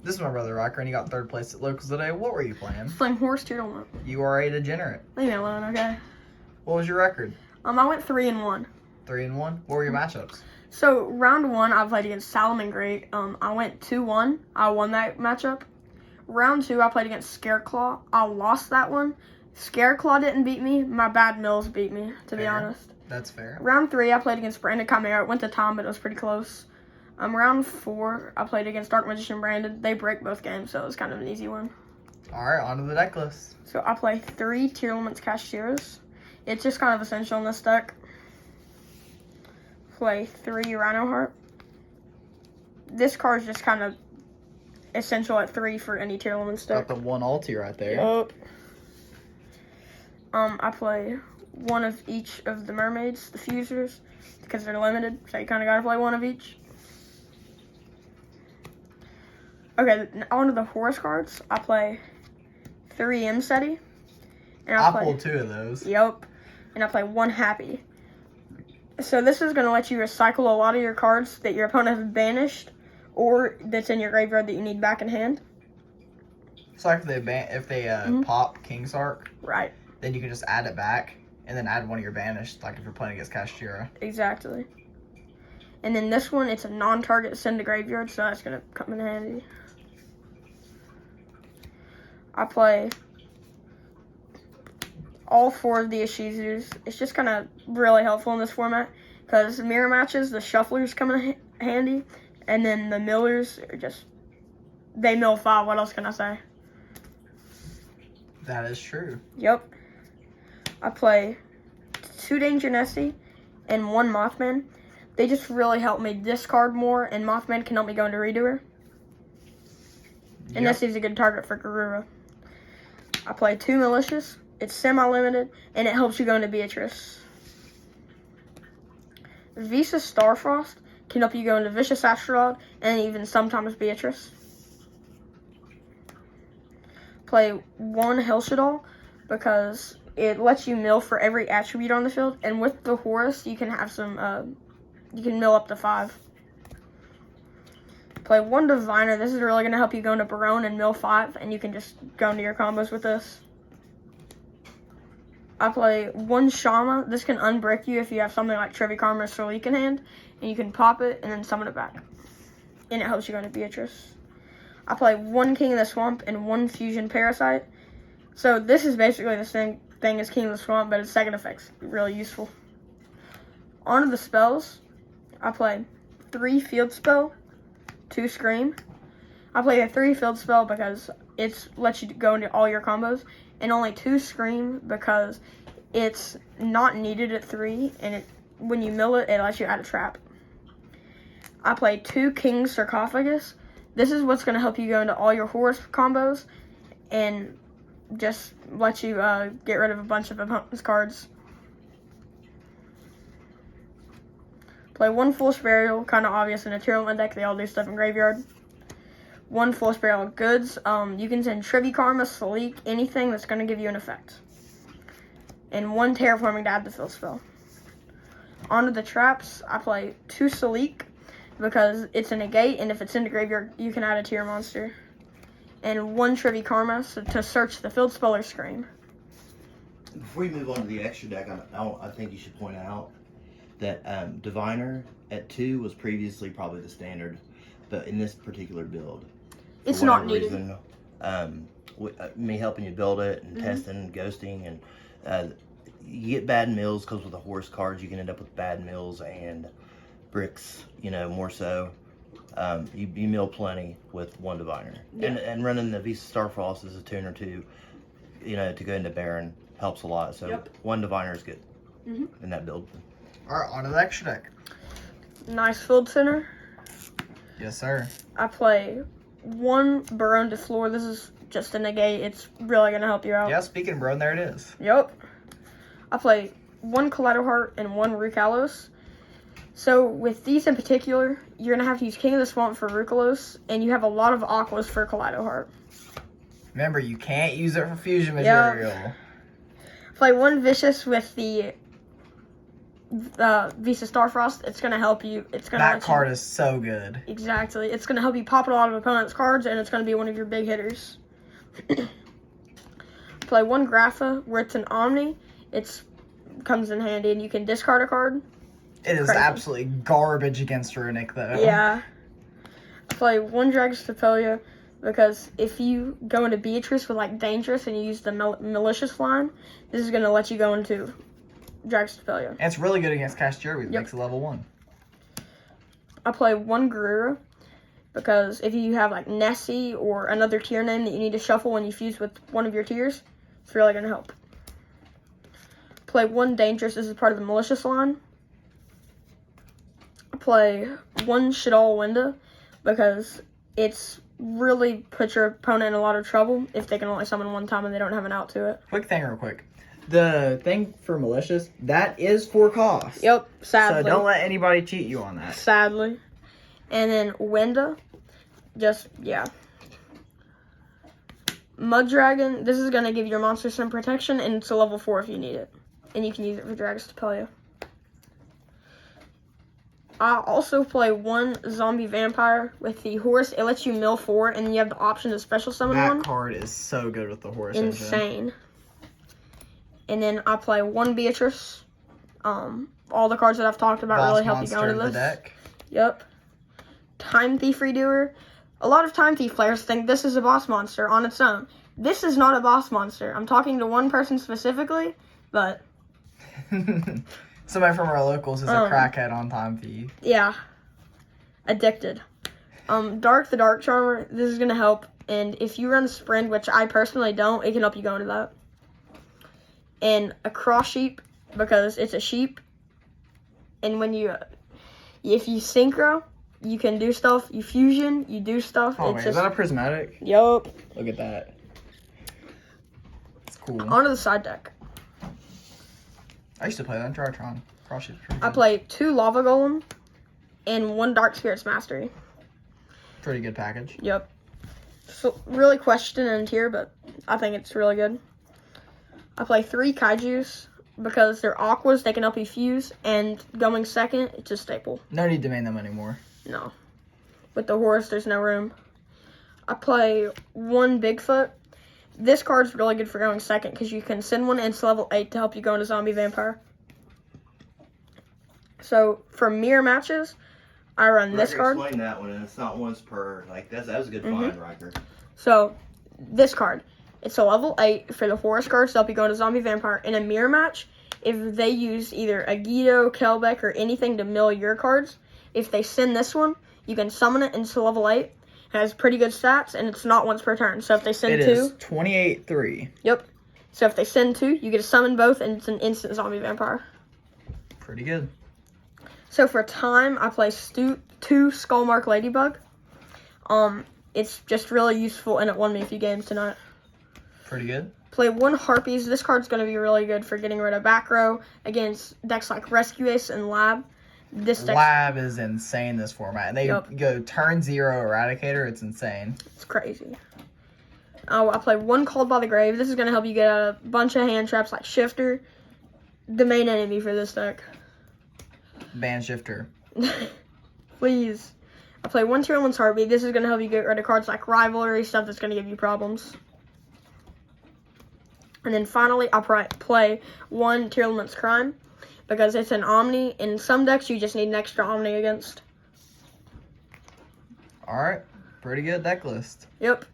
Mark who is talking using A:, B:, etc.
A: This is my brother Rocker, and he got third place at locals today. What were you playing?
B: Playing Horus Tearlaments.
A: You are a degenerate.
B: Leave me alone, okay?
A: What was your record?
B: I went 3-1.
A: 3-1. What were your matchups?
B: So round 1, I played against Salomon Great. I went 2-1. I won that matchup. Round 2, I played against Scareclaw. I lost that one. Scareclaw didn't beat me. My bad mills beat me, to be honest.
A: That's fair.
B: Round 3, I played against Brandon Chimera. It went to Tom, but it was pretty close. Round 4, I played against Dark Magician Brandon. They break both games, so it was kind of an easy one.
A: All right, on to the deck list.
B: So I play 3 Tearlaments Cashiers. It's just kind of essential in this deck. Play 3 Rhino Heart. This card is just kind of essential at 3 for any Tearlaments deck.
A: Got the one ulti right there.
B: Yup. I play 1 of each of the mermaids, the fusers, because they're limited, so you kind of got to play 1 of each. Okay, on to the Horus cards. I play 3 Mseti. And
A: I pulled 2 of those.
B: Yep. And I play 1 Happy. So this is going to let you recycle a lot of your cards that your opponent has banished or that's in your graveyard that you need back in hand.
A: So like if they pop King's Arc,
B: Right.
A: then you can just add it back and then add one of your banished, like if you're playing against Kashtira.
B: Exactly. And then this one, it's a non-target send to graveyard, so that's going to come in handy. I play all 4 of the Ishizus. It's just kind of really helpful in this format because mirror matches, the shufflers come in handy, and then the millers are just, they mill 5. What else can I say?
A: That is true.
B: Yep. I play 2 Danger Nessie and 1 Mothman. They just really help me discard more, and Mothman can help me go into Redoer. And Nessie's a good target for Garura. I play 2 Malicious. It's semi-limited, and it helps you go into Beatrice. Visa Starfrost can help you go into Vicious Astrolog, and even sometimes Beatrice. Play 1 Hellshadal, because it lets you mill for every attribute on the field, and with the Horus, you can have some, you can mill up to 5. Play 1 Diviner. This is really going to help you go into Barone and mill 5, and you can just go into your combos with this. I play 1 Shama. This can unbrick you if you have something like Trevi Karma or Solik in hand, and you can pop it and then summon it back. And it helps you go into Beatrice. I play 1 King of the Swamp and 1 Fusion Parasite. So this is basically the same thing as King of the Swamp, but its second effect's really useful. On to the spells. I play 3 Field Spell, 2 Scream. I play a 3 Field Spell because it lets you go into all your combos, and only 2 Scream because it's not needed at 3, and when you mill it, it lets you add a trap. I play 2 King Sarcophagus. This is what's going to help you go into all your Horus combos and just let you get rid of a bunch of opponent's cards. Play 1 Foolish Burial, kind of obvious in a Tearlament deck. They all do stuff in graveyard. 1 Foolish Burial of Goods. You can send Trevi Karma, Solik, anything that's going to give you an effect. And 1 Terraforming to add the fill spell. Onto the traps, I play 2 Solik because it's a negate, and if it's in the graveyard, you can add it to your monster. And 1 Trevi Karma to search the field spell or Scream.
C: Before you move on to the extra deck, I think you should point out that Diviner at 2 was previously probably the standard, but in this particular build,
B: it's not needed.
C: Me helping you build it and testing, ghosting, and you get bad mills because with the Horus cards, you can end up with bad mills and bricks, more so. You mill plenty with 1 Diviner. Yeah. And running the Visa Starfrost as a tuner too, to go into Baron helps a lot. So 1 Diviner is good in that build.
A: All right, on to the extra deck.
B: Nice field center.
A: Yes, sir.
B: I play 1 Barone de Fleur. This is just a negate. It's really going to help you out.
A: Yeah, speaking of Barone, there it is.
B: Yep. I play 1 Kaleido Heart and 1 Rukalos. So with these in particular, you're going to have to use King of the Swamp for Rukalos, and you have a lot of Aquas for Kaleido Heart.
A: Remember, you can't use it for fusion material.
B: Play 1 Vicious with the Visa Starfrost. It's gonna help you. It's gonna
A: That card is so good.
B: Exactly. It's gonna help you pop a lot of opponents' cards, and it's gonna be one of your big hitters. Play one Grapha where it's an Omni. It's comes in handy, and you can discard a card.
A: It is absolutely garbage against Runic, though.
B: Yeah. Play one Dragstapelia because if you go into Beatrice with like Dangerous and you use the Malicious line, this is gonna let you go into Dragstapelia.
A: And it's really good against Castor. It makes it level 1.
B: I play one Garura because if you have like Nessie or another tier name that you need to shuffle when you fuse with one of your tiers, it's really gonna help. Play one Dangerous. This is part of the Malicious line. Play one Shaddoll Winda because it's really put your opponent in a lot of trouble if they can only summon one time and they don't have an out to it.
A: Quick thing real quick. The thing for Malicious, that is for cost.
B: Yep, sadly.
A: So don't let anybody cheat you on that.
B: Sadly. And then Winda, yeah. Mud Dragon, this is going to give your monster some protection, and it's a level 4 if you need it. And you can use it for Dragstapelia. I also play one Zombie Vampire with the Horus. It lets you mill 4, and then you have the option to special summon one.
A: That card is so good with the Horus.
B: Insane. And then I play one Beatrice. All the cards that I've talked about really help you go into this.
A: Deck.
B: Yep. Time Thief Redoer. A lot of Time Thief players think this is a boss monster on its own. This is not a boss monster. I'm talking to one person specifically, but...
A: Somebody from our locals is a crackhead on Time Thief.
B: Yeah. Addicted. Dark the Dark Charmer. This is going to help. And if you run Sprint, which I personally don't, it can help you go into that. And a Cross Sheep, because it's a sheep. And when if you Synchro, you can do stuff. You Fusion, you do stuff.
A: Oh, man, is that a Prismatic?
B: Yup.
A: Look at that. It's cool.
B: Onto the side deck.
A: I used to play that in Tritron. Cross Sheep's pretty good.
B: I play 2 Lava Golem and 1 Dark Spirits Mastery.
A: Pretty good package.
B: Yep. So, really questioned in tier, but I think it's really good. I play 3 Kaijus because they're Aquas, they can help you fuse, and going second, it's a staple.
A: No need to main them anymore.
B: No. With the Horus, there's no room. I play 1 Bigfoot. This card's really good for going second because you can send one and it's level 8 to help you go into Zombie Vampire. So, for mirror matches, I run this card.
C: Explain that one, and it's not once per. Like, that was a good find, Riker.
B: So, this card. It's a level 8 for the Horus cards to help you go into Zombie Vampire. In a mirror match, if they use either a Guido, Kelbeck, or anything to mill your cards, if they send this one, you can summon it into level 8. It has pretty good stats, and it's not once per turn. So if they send 2...
A: It is 28-3.
B: Yep. So if they send 2, you get to summon both, and it's an instant Zombie Vampire.
A: Pretty good.
B: So for time, I play 2 Skullmark Ladybug. It's just really useful, and it won me a few games tonight.
A: Pretty good.
B: Play 1 Harpies. This card's going to be really good for getting rid of back row against decks like Rescue Ace and Lab. This deck,
A: Lab is insane, this format. And they go turn 0 Eradicator. It's insane.
B: It's crazy. Oh, I play 1 Called by the Grave. This is going to help you get a bunch of hand traps like Shifter. The main enemy for this deck.
A: Ban Shifter.
B: Please. I play 1 Tearlaments Heartbeat. This is going to help you get rid of cards like Rivalry, stuff that's going to give you problems. And then finally, I play 1 Tearlaments Crime because it's an Omni. In some decks, you just need an extra Omni against.
A: All right. Pretty good deck list.
B: Yep.